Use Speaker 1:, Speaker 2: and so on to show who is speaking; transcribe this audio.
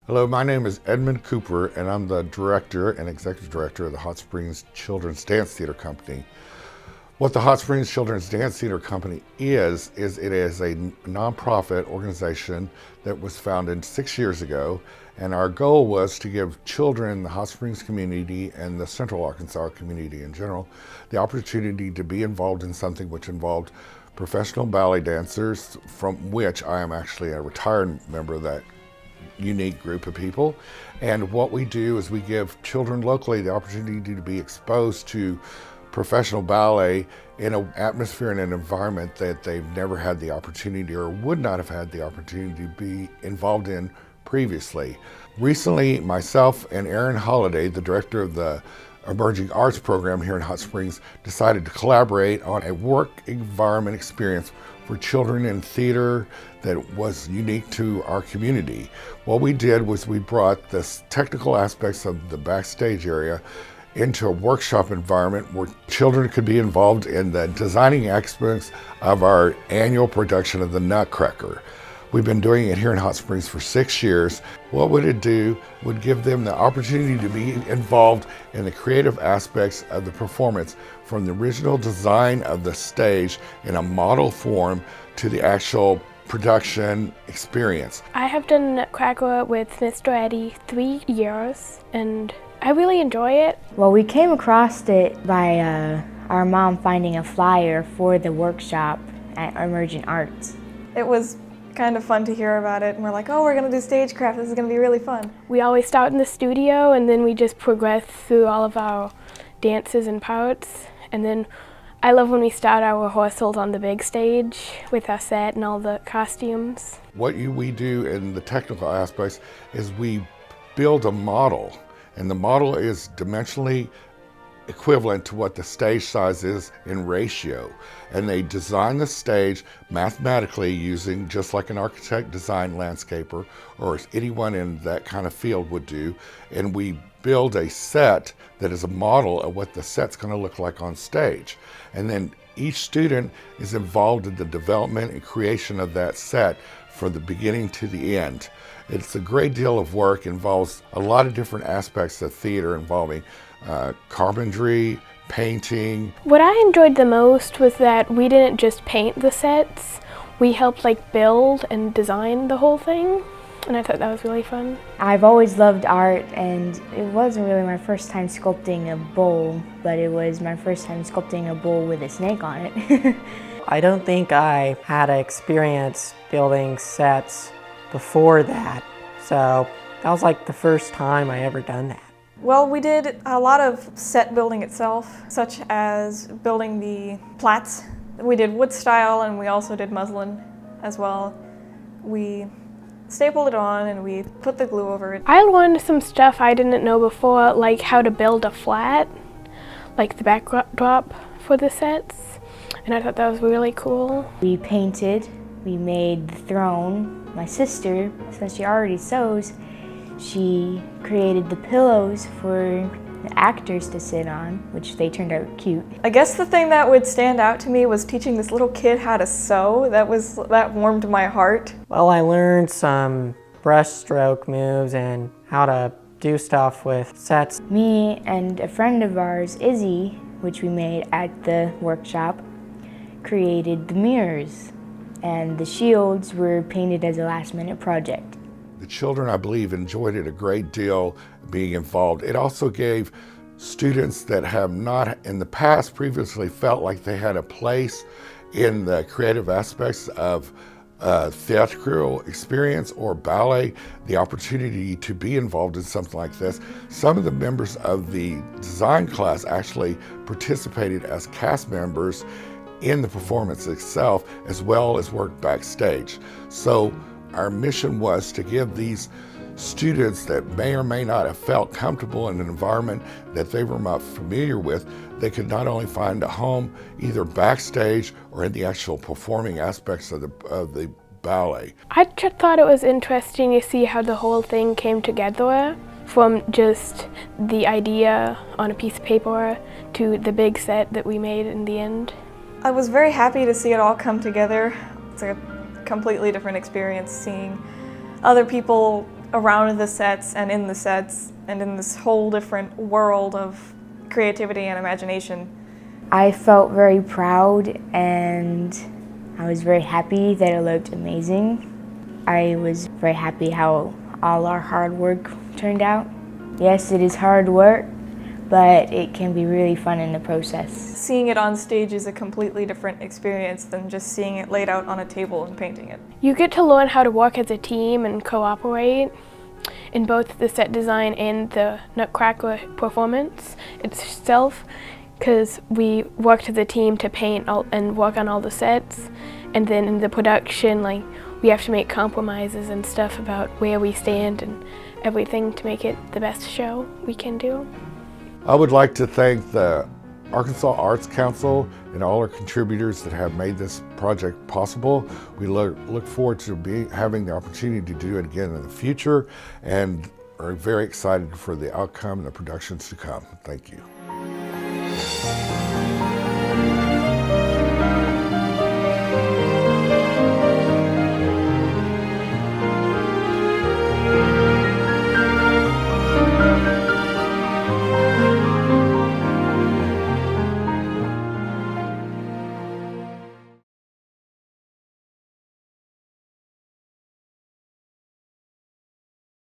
Speaker 1: Hello, my name is Edmond Cooper, and I'm the director and executive director of the Hot Springs Children's Dance Theater Company. What the Hot Springs Children's Dance Theater Company is it is a nonprofit organization that was founded 6 years ago, and our goal was to give children in the Hot Springs community and the Central Arkansas community in general the opportunity to be involved in something which involved professional ballet dancers, from which I am actually a retired member of that unique group of people. And what we do is we give children locally the opportunity to be exposed to professional ballet in an atmosphere and an environment that they've never had the opportunity or would not have had the opportunity to be involved in previously. Recently, myself and Erin, Holliday, the director of the Emerging Arts program here in Hot Springs, decided to collaborate on a work environment experience for children in theater that was unique to our community. What we did was we brought the technical aspects of the backstage area into a workshop environment where children could be involved in the designing aspects of our annual production of the Nutcracker. We've been doing it here in Hot Springs for 6 years. What would it do would give them the opportunity to be involved in the creative aspects of the performance, from the original design of the stage in a model form to the actual production experience.
Speaker 2: I have done Nutcracker with Mr. Eddie 3 years, and I really enjoy it.
Speaker 3: Well, we came across it by our mom finding a flyer for the workshop at Emergent Arts.
Speaker 4: It was kind of fun to hear about it, and we're like, oh, we're going to do stagecraft, this is going to be really fun.
Speaker 2: We always start in the studio, and then we just progress through all of our dances and parts. And then I love when we start our rehearsals on the big stage with our set and all the costumes.
Speaker 1: What we do in the technical aspects is we build a model, and the model is dimensionally equivalent to what the stage size is in ratio. And they design the stage mathematically using, just like an architect design landscaper or anyone in that kind of field would do. And we build a set that is a model of what the set's going to look like on stage. And then each student is involved in the development and creation of that set from the beginning to the end. It's a great deal of work, involves a lot of different aspects of theater involving carpentry, painting.
Speaker 2: What I enjoyed the most was that we didn't just paint the sets, we helped build and design the whole thing, and I thought that was really fun.
Speaker 3: I've always loved art, and it wasn't really my first time sculpting a bowl, but it was my first time sculpting a bowl with a snake on it.
Speaker 5: I don't think I had an experience building sets before that, so that was the first time I ever done that.
Speaker 4: Well, we did a lot of set building itself, such as building the plats. We did wood style, and we also did muslin as well. We stapled it on and we put the glue over it.
Speaker 2: I learned some stuff I didn't know before, like how to build a flat, like the backdrop for the sets, and I thought that was really cool.
Speaker 3: We painted, we made the throne. My sister, since she already sews, she created the pillows for the actors to sit on, which they turned out cute.
Speaker 4: I guess the thing that would stand out to me was teaching this little kid how to sew. That warmed my heart.
Speaker 5: Well, I learned some brushstroke moves and how to do stuff with sets.
Speaker 3: Me and a friend of ours, Izzy, which we made at the workshop, created the mirrors, and the shields were painted as a last-minute project.
Speaker 1: The children, I believe, enjoyed it a great deal being involved. It also gave students that have not in the past previously felt like they had a place in the creative aspects of theatrical experience or ballet the opportunity to be involved in something like this. Some of the members of the design class actually participated as cast members in the performance itself, as well as worked backstage. So our mission was to give these students that may or may not have felt comfortable in an environment that they were not familiar with, they could not only find a home either backstage or in the actual performing aspects of the ballet.
Speaker 2: I just thought it was interesting to see how the whole thing came together, from just the idea on a piece of paper to the big set that we made in the end.
Speaker 4: I was very happy to see it all come together. It's a completely different experience seeing other people around the sets and in the sets and in this whole different world of creativity and imagination.
Speaker 3: I felt very proud and I was very happy that it looked amazing. I was very happy how all our hard work turned out. Yes, it is hard work, but it can be really fun in the process.
Speaker 4: Seeing it on stage is a completely different experience than just seeing it laid out on a table and painting it.
Speaker 2: You get to learn how to work as a team and cooperate in both the set design and the Nutcracker performance itself, because we worked as a team to paint and work on all the sets, and then in the production, like, we have to make compromises and stuff about where we stand and everything to make it the best show we can do.
Speaker 1: I would like to thank the Arkansas Arts Council and all our contributors that have made this project possible. We look forward to having the opportunity to do it again in the future, and are very excited for the outcome and the productions to come. Thank you.